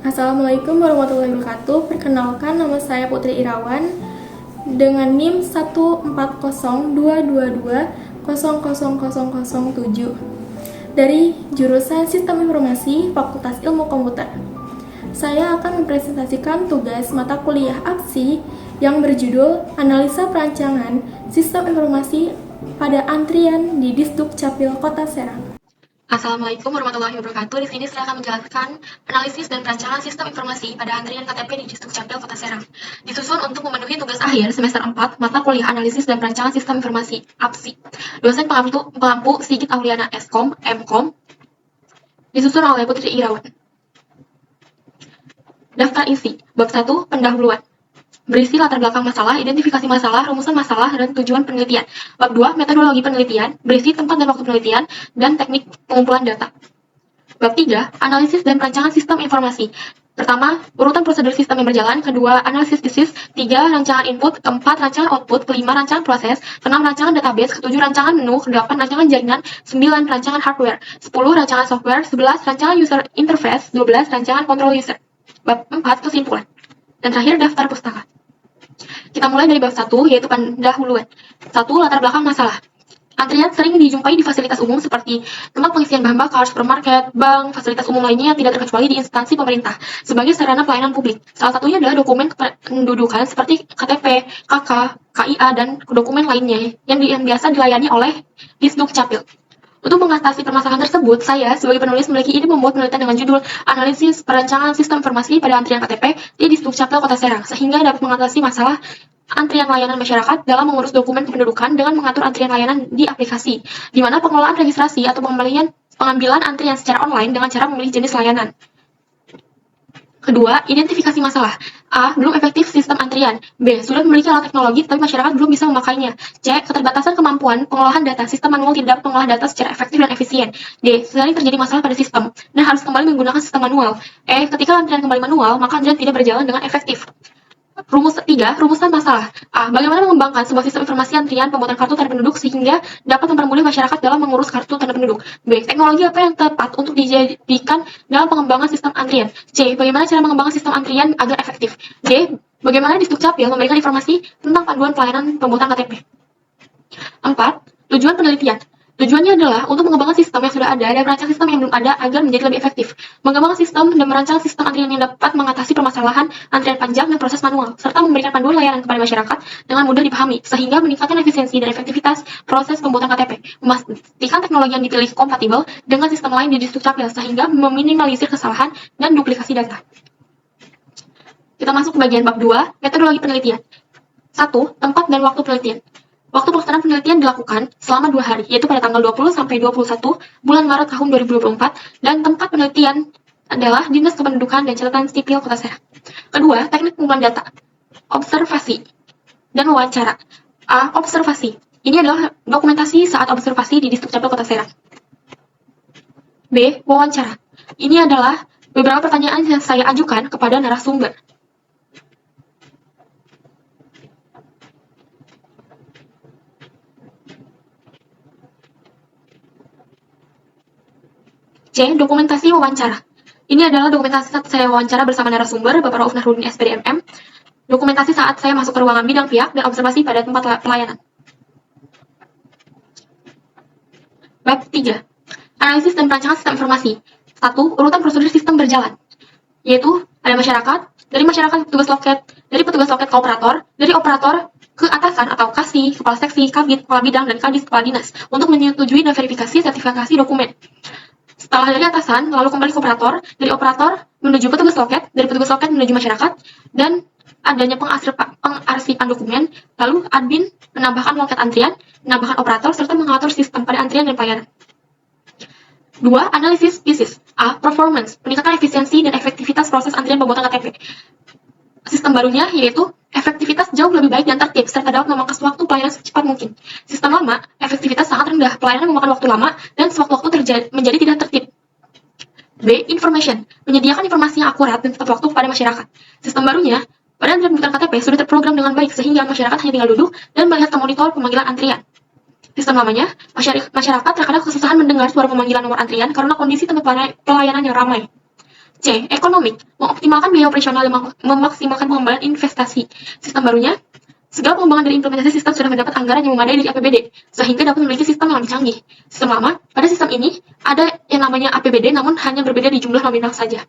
Assalamualaikum warahmatullahi wabarakatuh. Perkenalkan, nama saya Putri Irawan dengan NIM 14022200007 dari jurusan Sistem Informasi Fakultas Ilmu Komputer. Saya akan mempresentasikan tugas mata kuliah APSI yang berjudul Analisa Perancangan Sistem Informasi pada Antrian di Disduk Capil Kota Serang. Assalamualaikum warahmatullahi wabarakatuh. Di sini saya akan menjelaskan analisis dan perancangan sistem informasi pada antrian KTP di Disduk Capil Kota Serang. Disusun untuk memenuhi tugas akhir semester 4 mata kuliah analisis dan perancangan sistem informasi APSI. Dosen pelampu Sigit Auliana Eskom, Mkom. Disusun oleh Putri Irawan. Daftar isi. Bab 1, pendahuluan. Berisi latar belakang masalah, identifikasi masalah, rumusan masalah, dan tujuan penelitian. Bab 2, metodologi penelitian, berisi tempat dan waktu penelitian, dan teknik pengumpulan data. Bab 3, analisis dan perancangan sistem informasi. Pertama, urutan prosedur sistem yang berjalan. Kedua, analisis disease. 3, rancangan input. Keempat, rancangan output. Kelima, rancangan proses. Keenam, rancangan database. Ketujuh, rancangan menu. Kedelapan, rancangan jaringan. 9, rancangan hardware. 10, rancangan software. 11, rancangan user interface. 12, rancangan control user. Bab 4, kesimpulan. Dan terakhir, daftar pustaka. Kita mulai dari bab 1, yaitu pendahuluan. 1, latar belakang masalah. Antrian sering dijumpai di fasilitas umum seperti tempat pengisian bahan bakar, supermarket, bank, fasilitas umum lainnya yang tidak terkecuali di instansi pemerintah sebagai sarana pelayanan publik. Salah satunya adalah dokumen kependudukan seperti KTP, KK, KIA, dan dokumen lainnya yang biasa dilayani oleh Disduk Capil. Untuk mengatasi permasalahan tersebut, saya sebagai penulis memiliki ide membuat penelitian dengan judul Analisis Perancangan Sistem Informasi pada Antrian KTP di Disduk Capil Kota Serang, sehingga dapat mengatasi masalah antrian layanan masyarakat dalam mengurus dokumen kependudukan dengan mengatur antrian layanan di aplikasi, di mana pengelolaan registrasi atau pengambilan antrian secara online dengan cara memilih jenis layanan. Kedua, identifikasi masalah. A. Belum efektif sistem antrian. B. Sudah memiliki alat teknologi tapi masyarakat belum bisa memakainya. C. Keterbatasan kemampuan pengolahan data. Sistem manual tidak dapat mengolah data secara efektif dan efisien. D. Sering terjadi masalah pada sistem dan harus kembali menggunakan sistem manual. E. Ketika antrian kembali manual, maka antrian tidak berjalan dengan efektif. Rumus 3, rumusan masalah. A. Bagaimana mengembangkan sebuah sistem informasi antrian pembuatan kartu tanda penduduk sehingga dapat mempermudah masyarakat dalam mengurus kartu tanda penduduk. B. Teknologi apa yang tepat untuk dijadikan dalam pengembangan sistem antrian. C. Bagaimana cara mengembangkan sistem antrian agar efektif. D. Bagaimana Disduk Capil memberikan informasi tentang panduan pelayanan pembuatan KTP. 4. Tujuan penelitian. Tujuannya adalah untuk mengembangkan sistem yang sudah ada dan merancang sistem yang belum ada agar menjadi lebih efektif. Mengembangkan sistem dan merancang sistem antrian yang dapat mengatasi permasalahan antrian panjang dan proses manual, serta memberikan panduan layanan kepada masyarakat dengan mudah dipahami, sehingga meningkatkan efisiensi dan efektivitas proses pembuatan KTP. Memastikan teknologi yang dipilih kompatibel dengan sistem lain di Disduk Capil, sehingga meminimalisir kesalahan dan duplikasi data. Kita masuk ke bagian bab 2, metodologi penelitian. 1. Tempat dan waktu penelitian. Waktu pelaksanaan penelitian dilakukan selama 2 hari, yaitu pada tanggal 20 sampai 21 bulan Maret tahun 2024, dan tempat penelitian adalah Dinas Kependudukan dan Catatan Sipil Kota Serang. Kedua, teknik pengumpulan data. Observasi dan wawancara. A. Observasi. Ini adalah dokumentasi saat observasi di Disduk Capil Kota Serang. B. Wawancara. Ini adalah beberapa pertanyaan yang saya ajukan kepada narasumber. C. Dokumentasi wawancara. Ini adalah dokumentasi saat saya wawancara bersama narasumber, Bapak Rauf Nahrudin SPDMM. Dokumentasi saat saya masuk ke ruangan bidang pihak dan observasi pada tempat pelayanan. Bab 3. Analisis dan perancangan sistem informasi. 1. Urutan prosedur sistem berjalan. Yaitu ada masyarakat, dari masyarakat petugas loket, dari petugas loket ke operator, dari operator ke atasan atau kasih, kepala seksi, kabid, kepala bidang, dan kadis kepala dinas untuk menyetujui dan verifikasi sertifikasi dokumen. Setelah dari atasan, lalu kembali ke operator, dari operator menuju petugas loket, dari petugas loket menuju masyarakat, dan adanya pengarsipan dokumen, lalu admin menambahkan loket antrian, menambahkan operator, serta mengatur sistem pada antrian dan pelayanan. 2. Analisis disease. A. Performance, peningkatan efisiensi dan efektivitas proses antrian pembuatan KTP. Sistem barunya yaitu efektivitas jauh lebih baik dan tertib, serta dapat memangkas waktu pelayanan secepat mungkin. Sistem lama, efektivitas sangat rendah, pelayanan memakan waktu lama, dan sewaktu-waktu menjadi tidak tertib. B. Information, menyediakan informasi yang akurat dan tepat waktu kepada masyarakat. Sistem barunya, pada antrian pembuatan KTP sudah terprogram dengan baik, sehingga masyarakat hanya tinggal duduk dan melihat ke monitor pemanggilan antrian. Sistem lamanya, masyarakat terkadang kesusahan mendengar suara pemanggilan nomor antrian karena kondisi tempat pelayanan yang ramai. C. Ekonomik, mengoptimalkan biaya operasional dan memaksimalkan pengembangan investasi. Sistem barunya, segala pengembangan dari implementasi sistem sudah mendapat anggaran yang memadai dari APBD, sehingga dapat memiliki sistem yang lebih canggih. Sistem lama, pada sistem ini ada yang namanya APBD, namun hanya berbeda di jumlah nominal saja.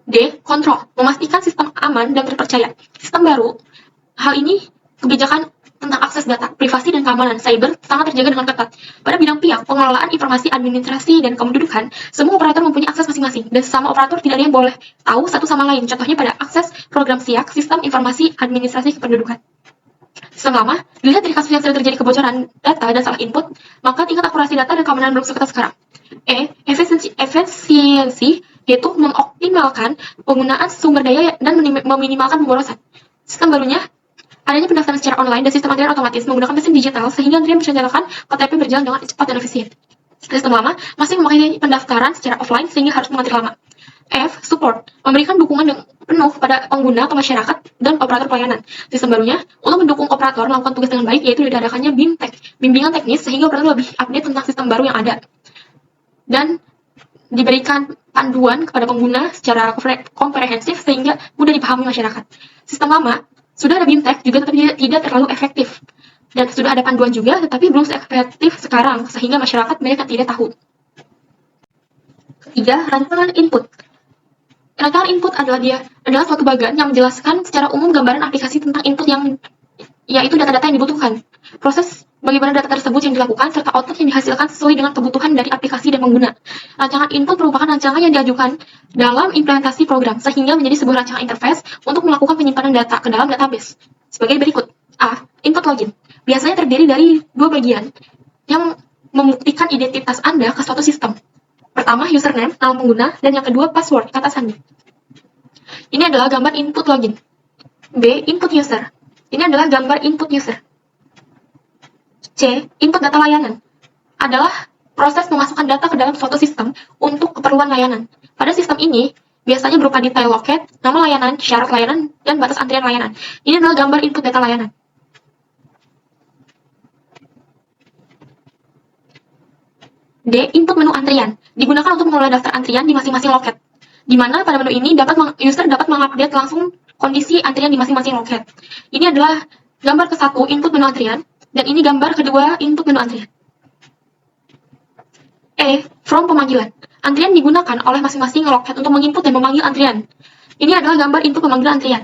D. Kontrol, memastikan sistem aman dan terpercaya. Sistem baru, hal ini kebijakan tentang akses data, privasi dan keamanan cyber sangat terjaga dengan ketat. Pada bidang pihak, pengelolaan informasi administrasi dan kependudukan, semua operator mempunyai akses masing-masing, dan sesama operator tidak ada yang boleh tahu satu sama lain. Contohnya pada akses program SIAK, Sistem Informasi Administrasi Kependudukan. Sistem lama, dilihat dari kasus yang sering terjadi kebocoran data dan salah input, maka tingkat akurasi data dan keamanan belum seketat sekarang. E. Efisiensi, yaitu mengoptimalkan penggunaan sumber daya dan meminimalkan pemborosan. Sistem barunya, adanya pendaftaran secara online dan sistem antrian otomatis menggunakan mesin digital sehingga antrian bisa dinyalakan KTP berjalan dengan cepat dan efisien. Sistem lama masih memakai pendaftaran secara offline sehingga harus mengantri lama. F. Support, memberikan dukungan yang penuh kepada pengguna atau masyarakat dan operator pelayanan. Sistem barunya, untuk mendukung operator melakukan tugas dengan baik, yaitu diadakannya bimbingan teknis sehingga operator lebih update tentang sistem baru yang ada. Dan diberikan panduan kepada pengguna secara komprehensif sehingga mudah dipahami masyarakat. Sistem lama sudah ada BIMTEK juga tetapi tidak terlalu efektif. Dan sudah ada panduan juga tetapi belum seefektif sekarang sehingga masyarakat banyak yang tidak tahu. Ketiga, rancangan input. Rancangan input adalah suatu bagian yang menjelaskan secara umum gambaran aplikasi tentang input yaitu data-data yang dibutuhkan. Proses bagaimana data tersebut yang dilakukan serta output yang dihasilkan sesuai dengan kebutuhan dari aplikasi dan pengguna. Rancangan input merupakan rancangan yang diajukan dalam implementasi program sehingga menjadi sebuah rancangan interface untuk melakukan penyimpanan data ke dalam database. Sebagai berikut. A. Input login. Biasanya terdiri dari dua bagian yang membuktikan identitas Anda ke suatu sistem. Pertama, username, nama pengguna, dan yang kedua, password, kata sandi. Ini adalah gambar input login. B. Input user. Ini adalah gambar input user. C. Input data layanan. Adalah proses memasukkan data ke dalam suatu sistem untuk keperluan layanan. Pada sistem ini, biasanya berupa detail loket, nama layanan, syarat layanan, dan batas antrian layanan. Ini adalah gambar input data layanan. D. Input menu antrian. Digunakan untuk mengelola daftar antrian di masing-masing loket. Di mana pada menu ini user dapat mengupdate langsung kondisi antrian di masing-masing loket. Ini adalah gambar ke-1 input menu antrian, dan ini gambar kedua input menu antrian. E. From pemanggilan. Antrian digunakan oleh masing-masing loket untuk menginput dan memanggil antrian. Ini adalah gambar input pemanggilan antrian.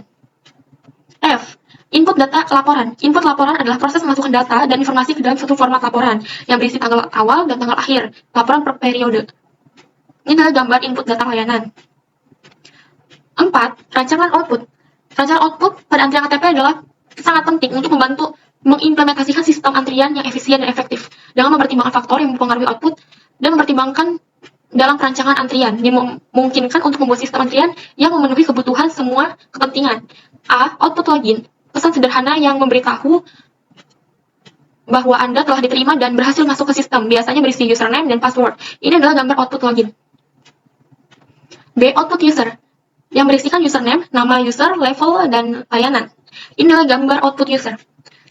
F. Input data laporan. Input laporan adalah proses memasukkan data dan informasi ke dalam suatu format laporan yang berisi tanggal awal dan tanggal akhir, laporan per periode. Ini adalah gambar input data layanan. 4. Rancangan output. Rancangan output pada antrian KTP adalah sangat penting untuk membantu mengimplementasikan sistem antrian yang efisien dan efektif dengan mempertimbangkan faktor yang mempengaruhi output dan mempertimbangkan dalam perancangan antrian yang memungkinkan untuk membuat sistem antrian yang memenuhi kebutuhan semua kepentingan. A. Output login. Pesan sederhana yang memberitahu bahwa Anda telah diterima dan berhasil masuk ke sistem, biasanya berisi username dan password. Ini adalah gambar output login. B. Output user, yang berisikan username, nama user, level, dan layanan. Ini adalah gambar output user.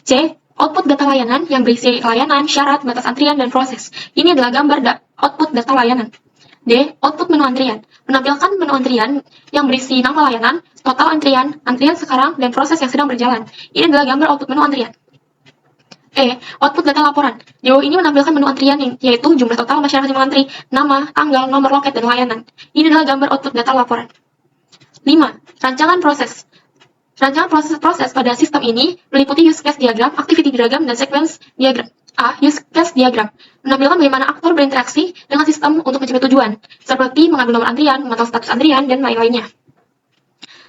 C. Output data layanan, yang berisi layanan, syarat, batas antrian, dan proses. Ini adalah gambar output data layanan. D. Output menu antrian, menampilkan menu antrian yang berisi nama layanan, total antrian, antrian sekarang, dan proses yang sedang berjalan. Ini adalah gambar output menu antrian. E. Output data laporan. Di bawah ini menampilkan menu antrian yaitu jumlah total masyarakat yang mengantri, nama, tanggal, nomor loket, dan layanan. Ini adalah gambar output data laporan. 5. Rancangan proses. Rancangan proses pada sistem ini meliputi use case diagram, activity diagram, dan sequence diagram. A. Use case diagram, menampilkan bagaimana aktor berinteraksi dengan sistem untuk mencapai tujuan, seperti mengambil nomor antrian, memantau status antrian, dan lain-lainnya.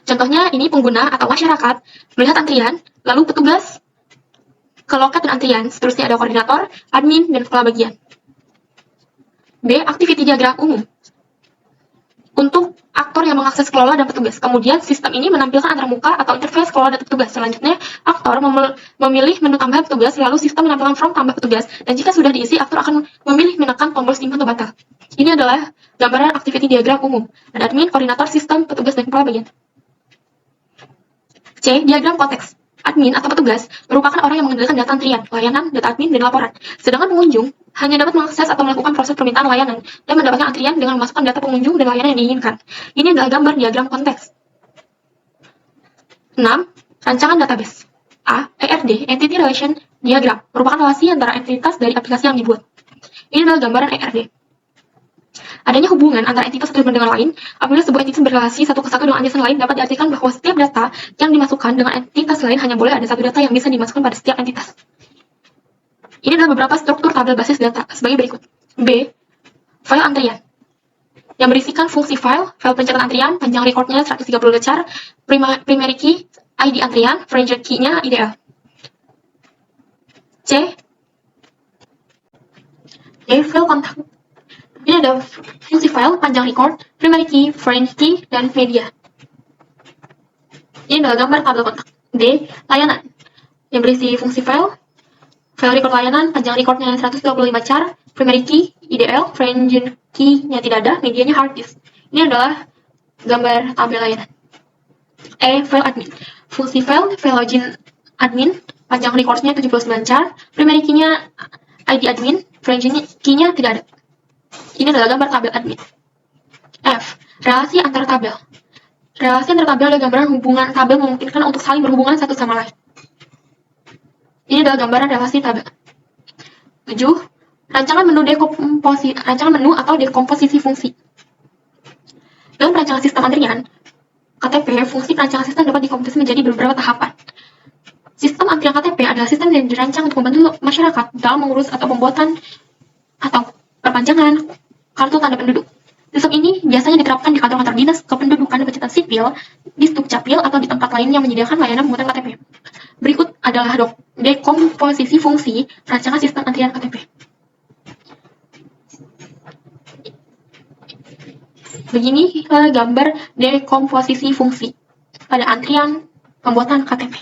Contohnya, ini pengguna atau masyarakat melihat antrian, lalu petugas ke loket dan antrian, seterusnya ada koordinator, admin, dan kepala bagian. B. Activity diagram umum, untuk aktor yang mengakses kelola dan petugas. Kemudian, sistem ini menampilkan antarmuka atau interface kelola dan petugas. Selanjutnya, aktor memilih menu tambahan petugas, lalu sistem menampilkan form tambah petugas. Dan jika sudah diisi, aktor akan memilih menekan tombol simpan atau batal. Ini adalah gambaran activity diagram umum. Ada admin, koordinator, sistem, petugas, dan kepala bagian. C. Diagram konteks. Admin atau petugas merupakan orang yang mengendalikan data antrian, layanan, data admin, dan laporan. Sedangkan pengunjung hanya dapat mengakses atau melakukan proses permintaan layanan dan mendapatkan antrian dengan memasukkan data pengunjung dan layanan yang diinginkan. Ini adalah gambar diagram konteks. 6. Rancangan database. A. ERD, Entity Relation Diagram, merupakan relasi antara entitas dari aplikasi yang dibuat. Ini adalah gambaran ERD. Adanya hubungan antara entitas satu dengan lain, apabila sebuah entitas berrelasi satu kesatuan dengan entitas lain, dapat diartikan bahwa setiap data yang dimasukkan dengan entitas lain hanya boleh ada satu data yang bisa dimasukkan pada setiap entitas. Ini adalah beberapa struktur tabel basis data sebagai berikut. B. File antrian yang berisikan fungsi file pencatatan antrian, panjang recordnya 130 lecar, primary key, ID antrian, stranger key-nya IDL. C. File kontak. Ini ada fungsi file, panjang record, primary key, foreign key, dan media. Ini adalah gambar tabel kontak. D. Layanan yang berisi fungsi file record layanan, panjang recordnya 125 char, primary key, IDL, foreign key-nya tidak ada, medianya hard disk. Ini adalah gambar tabel layanan. E. File admin. Fungsi file login admin, panjang recordnya 79 char, primary key-nya ID admin, foreign key-nya tidak ada. Ini adalah gambar tabel admin. F. Relasi antar tabel. Relasi antar tabel adalah gambaran hubungan tabel memungkinkan untuk saling berhubungan satu sama lain. Ini adalah gambaran relasi tabel. 7. Rancangan menu atau dekomposisi fungsi. Dalam perancangan sistem antrian KTP, fungsi perancangan sistem dapat dikomposisi menjadi beberapa tahapan. Sistem antrian KTP adalah sistem yang dirancang untuk membantu masyarakat dalam mengurus atau pembuatan atau perpanjangan kartu tanda penduduk. Sistem ini biasanya diterapkan di kantor-kantor dinas kependudukan dan pencatatan sipil, di Dukcapil, atau di tempat lain yang menyediakan layanan pembuatan KTP. Berikut adalah dekomposisi fungsi rancangan sistem antrian KTP. Beginilah gambar dekomposisi fungsi pada antrian pembuatan KTP.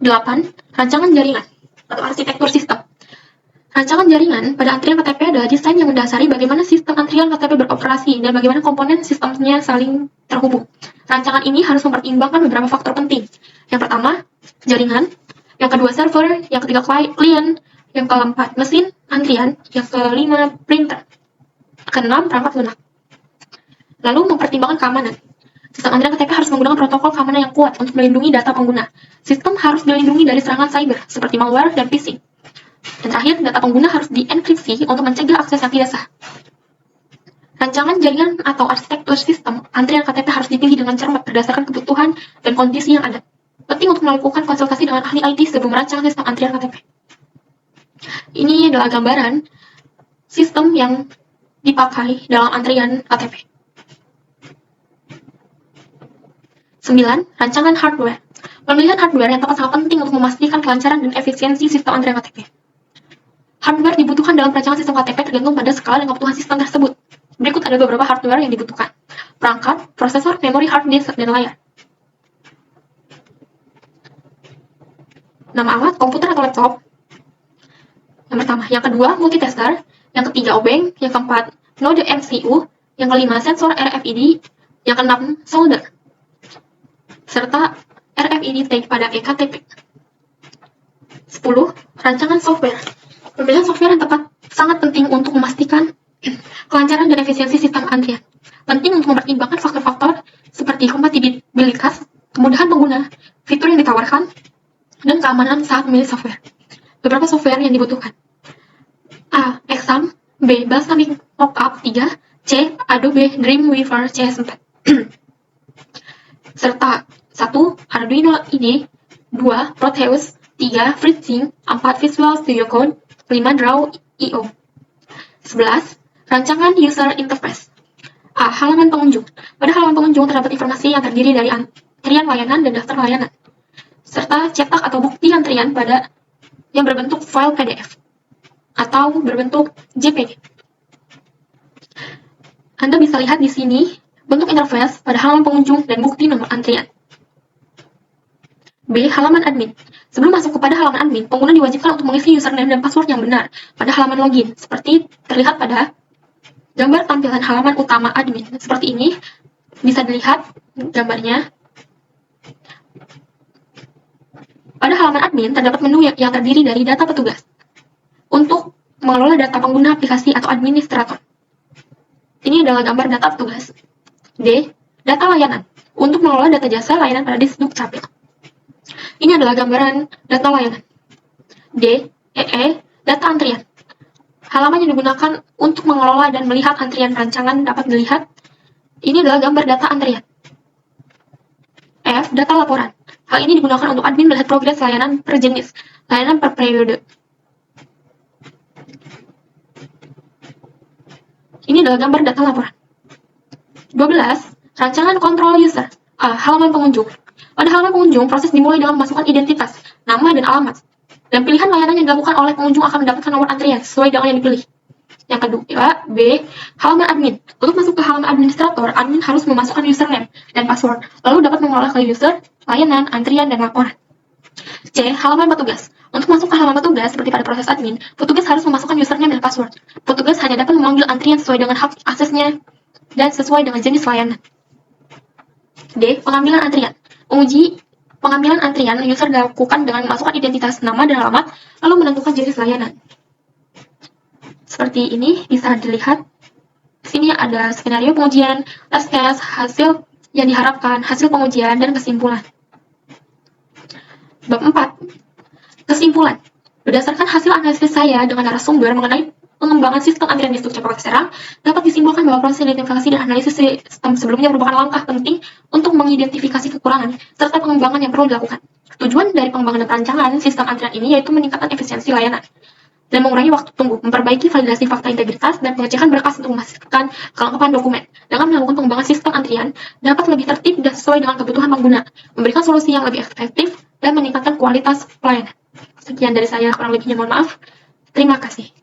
8. Rancangan jaringan atau arsitektur sistem. Rancangan jaringan pada antrian KTP adalah desain yang mendasari bagaimana sistem antrian KTP beroperasi dan bagaimana komponen sistemnya saling terhubung. Rancangan ini harus mempertimbangkan beberapa faktor penting. Yang pertama, jaringan. Yang kedua, server. Yang ketiga, klien. Yang keempat, mesin antrian. Yang kelima, printer. Keenam, perangkat lunak. Lalu mempertimbangkan keamanan. Sistem antrian KTP harus menggunakan protokol keamanan yang kuat untuk melindungi data pengguna. Sistem harus dilindungi dari serangan cyber seperti malware dan phishing. Dan terakhir, data pengguna harus dienkripsi untuk mencegah akses yang tidak sah. Rancangan jaringan atau arsitektur sistem antrian KTP harus dipilih dengan cermat berdasarkan kebutuhan dan kondisi yang ada. Penting untuk melakukan konsultasi dengan ahli IT sebelum merancang sistem antrian KTP. Ini adalah gambaran sistem yang dipakai dalam antrian KTP. 9. Rancangan hardware. Pemilihan hardware yang tepat sangat penting untuk memastikan kelancaran dan efisiensi sistem antrian KTP. Hardware dibutuhkan dalam perancangan sistem KTP tergantung pada skala dan kebutuhan sistem tersebut. Berikut ada beberapa hardware yang dibutuhkan. Perangkat, prosesor, memori hard disk, dan layar. Nama alat, komputer atau laptop. Yang pertama. Yang kedua, multitester. Yang ketiga, obeng. Yang keempat, node MCU. Yang kelima, sensor RFID. Yang keenam, solder. Serta RFID tag pada eKTP. 10. Rancangan software. Pemilihan software yang tepat sangat penting untuk memastikan kelancaran dan efisiensi sistem antrian. Penting untuk mempertimbangkan faktor-faktor seperti kompatibilitas, kemudahan pengguna, fitur yang ditawarkan, dan keamanan saat memilih software. Beberapa software yang dibutuhkan. A. Exam. B. Balsamiq Mockup 3. C. Adobe Dreamweaver CS4. Serta 1. Arduino IDE. 2. Proteus. 3. FreeSync. 4. Visual Studio Code. 5. Draw.io. 11. Rancangan user interface. A. Halaman pengunjung. Pada halaman pengunjung terdapat informasi yang terdiri dari antrian layanan dan daftar layanan, serta cetak atau bukti antrian pada yang berbentuk file PDF atau berbentuk JPG. Anda bisa lihat di sini bentuk interface pada halaman pengunjung dan bukti nomor antrian. B. Halaman admin. Sebelum masuk kepada halaman admin, pengguna diwajibkan untuk mengisi username dan password yang benar pada halaman login, seperti terlihat pada gambar tampilan halaman utama admin. Seperti ini, bisa dilihat gambarnya. Pada halaman admin, terdapat menu yang terdiri dari data petugas, untuk mengelola data pengguna aplikasi atau administrator. Ini adalah gambar data petugas. D. Data layanan untuk mengelola data jasa layanan pada Disduk Capil. Ini adalah gambaran data layanan. D. Data antrian. Halaman yang digunakan untuk mengelola dan melihat antrian rancangan dapat dilihat. Ini adalah gambar data antrian. F. Data laporan. Hal ini digunakan untuk admin melihat progres layanan per jenis, layanan per periode. Ini adalah gambar data laporan. 12. Rancangan kontrol user. A. Halaman pengunjung. Pada halaman pengunjung, proses dimulai dengan memasukkan identitas, nama, dan alamat. Dan pilihan layanan yang dilakukan oleh pengunjung akan mendapatkan nomor antrian sesuai dengan yang dipilih. Yang kedua, B. Halaman admin. Untuk masuk ke halaman administrator, admin harus memasukkan username dan password, lalu dapat mengolah ke user, layanan, antrian, dan laporan. C. Halaman petugas. Untuk masuk ke halaman petugas, seperti pada proses admin, petugas harus memasukkan username dan password. Petugas hanya dapat memanggil antrian sesuai dengan hak aksesnya dan sesuai dengan jenis layanan. D. Pengambilan antrian. Menguji pengambilan antrian, user dilakukan dengan memasukkan identitas, nama, dan alamat, lalu menentukan jenis layanan. Seperti ini bisa dilihat. Di sini ada skenario pengujian, test case, hasil yang diharapkan, hasil pengujian, dan kesimpulan. Bab 4. Kesimpulan. Berdasarkan hasil analisis saya dengan narasumber mengenai pengembangan sistem antrian Disduk Capil Kota Serang, dapat disimpulkan bahwa proses identifikasi dan analisis sistem sebelumnya merupakan langkah penting untuk mengidentifikasi kekurangan serta pengembangan yang perlu dilakukan. Tujuan dari pengembangan dan perancangan sistem antrian ini yaitu meningkatkan efisiensi layanan dan mengurangi waktu tunggu, memperbaiki validasi fakta integritas, dan pengecekan berkas untuk memastikan kelengkapan dokumen. Dengan melakukan pengembangan sistem antrian, dapat lebih tertib dan sesuai dengan kebutuhan pengguna, memberikan solusi yang lebih efektif, dan meningkatkan kualitas pelayanan. Sekian dari saya, kurang lebihnya mohon maaf. Terima kasih.